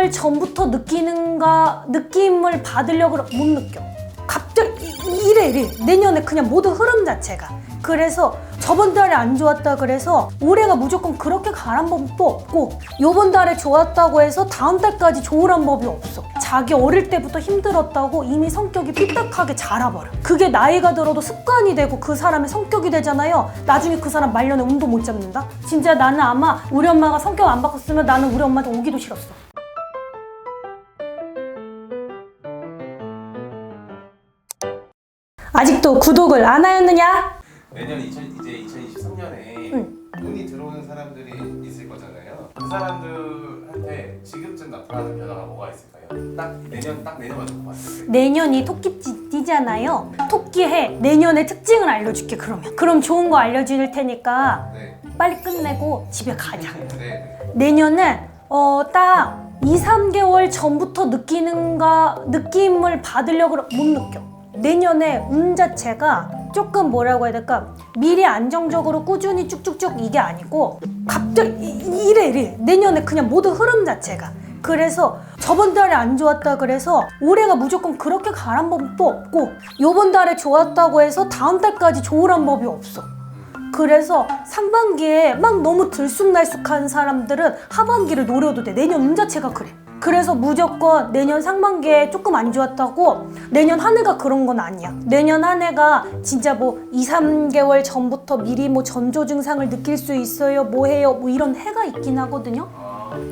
3개월 전부터 느낌을 받으려고 못 느껴. 갑자기 이래 내년에 그냥 모든 흐름 자체가. 그래서 저번 달에 안 좋았다 그래서 올해가 무조건 그렇게 가란 법도 없고, 요번 달에 좋았다고 해서 다음 달까지 좋으란 법이 없어. 자기 어릴 때부터 힘들었다고 이미 성격이 삐딱하게 자라버려. 그게 나이가 들어도 습관이 되고 그 사람의 성격이 되잖아요. 나중에 그 사람 말년에 운도 못 잡는다. 진짜 나는 아마 우리 엄마가 성격 안 바꿨으면 나는 우리 엄마한테 오기도 싫었어. 아직도 구독을 안 하였느냐? 내년 이제 2023년에 운이 들어오는 사람들이 있을 거잖아요. 그 사람들한테 지금쯤 나타나는 변화가 뭐가 있을까요? 내년 맞을 것 같아요. 내년이 토끼띠잖아요. 토끼해. 내년의 특징을 알려줄게. 그럼 좋은 거 알려줄 테니까 네. 빨리 끝내고 집에 가자. 네. 내년은 딱 2, 3개월 전부터 느낌을 받으려고 못 느껴. 내년에 운 자체가 조금 뭐라고 해야 될까? 미리 안정적으로 꾸준히 쭉쭉쭉 이게 아니고 갑자기 이래 내년에 그냥 모든 흐름 자체가. 그래서 저번 달에 안 좋았다 그래서 올해가 무조건 그렇게 가란 법도 없고, 요번 달에 좋았다고 해서 다음 달까지 좋으란 법이 없어. 그래서 상반기에 막 너무 들쑥날쑥한 사람들은 하반기를 노려도 돼. 내년 운 자체가 그래. 그래서 무조건 내년 상반기에 조금 안 좋았다고 내년 한 해가 그런 건 아니야. 내년 한 해가 진짜 뭐 2, 3개월 전부터 미리 뭐 전조 증상을 느낄 수 있어요, 뭐 해요, 뭐 이런 해가 있긴 하거든요.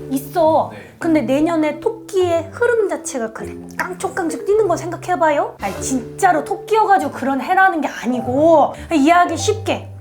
있어. 네. 근데 내년에 토끼의 흐름 자체가 그래. 깡총깡총 뛰는 거 생각해봐요. 아니 진짜로 토끼여가지고 그런 해라는 게 아니고, 이해하기 쉽게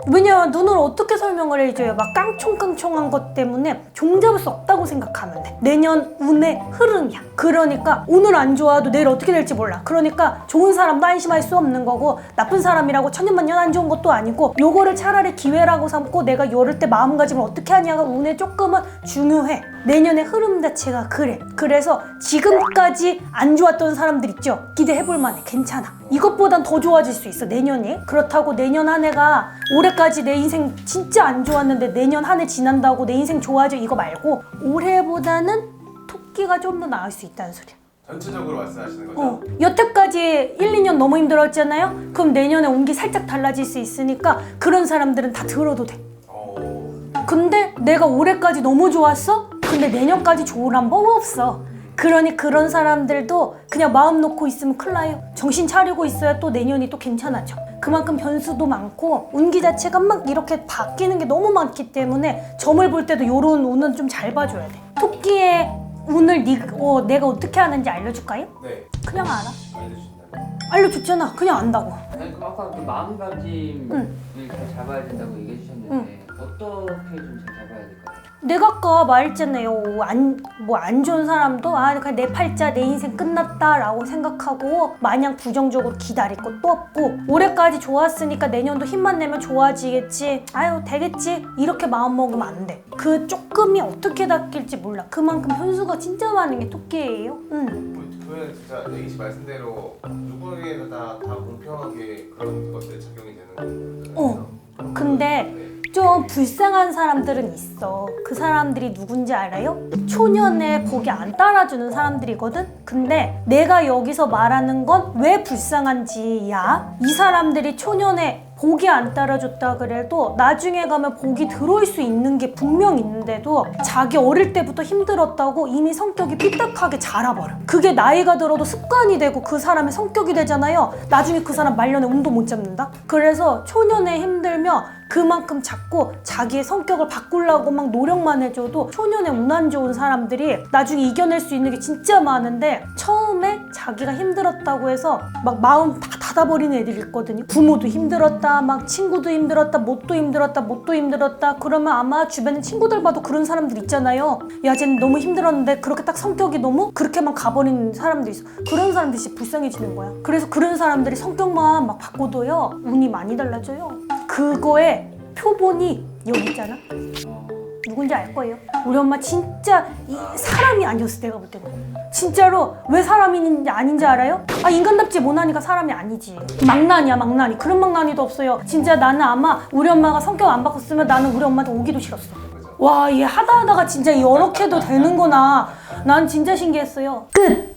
왜냐면 눈으로 어떻게 설명을 해줘요. 막 깡총깡총한 것 때문에 종잡을 수 없다고 생각하면 돼. 내년 운의 흐름이야. 그러니까 오늘 안 좋아도 내일 어떻게 될지 몰라. 그러니까 좋은 사람도 안심할 수 없는 거고, 나쁜 사람이라고 천년만년 안 좋은 것도 아니고, 요거를 차라리 기회라고 삼고 내가 요럴 때 마음가짐을 어떻게 하냐가 운에 조금은 중요해. 내년의 흐름 자체가 그래. 그래서 지금까지 안 좋았던 사람들 있죠? 기대해볼 만해. 괜찮아. 이것보단 더 좋아질 수 있어, 내년이. 그렇다고 내년 한 해가 올해까지 내 인생 진짜 안 좋았는데 내년 한 해 지난다고 내 인생 좋아져, 이거 말고 올해보다는 토끼가 좀 더 나을 수 있다는 소리야. 전체적으로 말씀하시는 거죠? 여태까지 1, 2년 너무 힘들었잖아요? 그럼 내년에 운기 살짝 달라질 수 있으니까 그런 사람들은 다 들어도 돼. 근데 내가 올해까지 너무 좋았어? 근데 내년까지 좋으란 법 없어. 그러니 그런 사람들도 그냥 마음 놓고 있으면 큰일 나요. 정신 차리고 있어야 또 내년이 또 괜찮아져. 그만큼 변수도 많고 운기 자체가 막 이렇게 바뀌는 게 너무 많기 때문에 점을 볼 때도 요런 운은 좀 잘 봐줘야 돼. 토끼의 운을 내가 어떻게 하는지 알려줄까요? 네. 그냥 알아. 알려주신다면. 알려줬잖아. 그냥 안다고. 아니, 아까 그 마음가짐을 잘 잡아야 된다고 얘기해 주셨는데 어떻게 좀 잘 잡아야 될까요? 내가 아까 말했잖아요. 안 좋은 사람도 그냥 내 팔자 내 인생 끝났다 라고 생각하고 마냥 부정적으로 기다릴 것도 없고, 올해까지 좋았으니까 내년도 힘만 내면 좋아지겠지, 아유 되겠지, 이렇게 마음먹으면 안 돼. 그 조금이 어떻게 바뀔지 몰라. 그만큼 변수가 진짜 많은 게 토끼예요. 그러면 진짜 예기 씨 말씀대로 누구에게나 다 공평하게 그런 것들이 적용이 되는 거잖아요. 근데 좀 불쌍한 사람들은 있어. 그 사람들이 누군지 알아요? 초년에 복이 안 따라주는 사람들이거든? 근데 내가 여기서 말하는 건 왜 불쌍한지야. 이 사람들이 초년에 복이 안 따라줬다 그래도 나중에 가면 복이 들어올 수 있는 게 분명 있는데도 자기 어릴 때부터 힘들었다고 이미 성격이 삐딱하게 자라버려. 그게 나이가 들어도 습관이 되고 그 사람의 성격이 되잖아요. 나중에 그 사람 말년에 운도 못 잡는다? 그래서 초년에 힘들면 그만큼 자꾸 자기의 성격을 바꾸려고 막 노력만 해줘도 초년에 운 안 좋은 사람들이 나중에 이겨낼 수 있는 게 진짜 많은데, 처음에 자기가 힘들었다고 해서 막 마음 다 닫아버리는 애들이 있거든요. 부모도 힘들었다, 막 친구도 힘들었다, 뭣도 힘들었다. 그러면 아마 주변에 친구들 봐도 그런 사람들 있잖아요. 야, 쟤는 너무 힘들었는데 그렇게 딱 성격이 너무 그렇게만 가버리는 사람들이 있어. 그런 사람들이 진짜 불쌍해지는 거야. 그래서 그런 사람들이 성격만 막 바꿔도요, 운이 많이 달라져요. 그거에 표본이 여기 있잖아. 누군지 알 거예요. 우리 엄마 진짜 사람이 아니었어. 내가 볼 때는 진짜로 왜 사람인지 아닌지 알아요? 인간답지 못하니까 사람이 아니지. 망나니야, 망나니. 그런 망나니도 없어요. 진짜 나는 아마 우리 엄마가 성격 안 바꿨으면 나는 우리 엄마한테 오기도 싫었어. 와, 얘 하다가 진짜 이렇게도 되는구나. 난 진짜 신기했어요. 끝!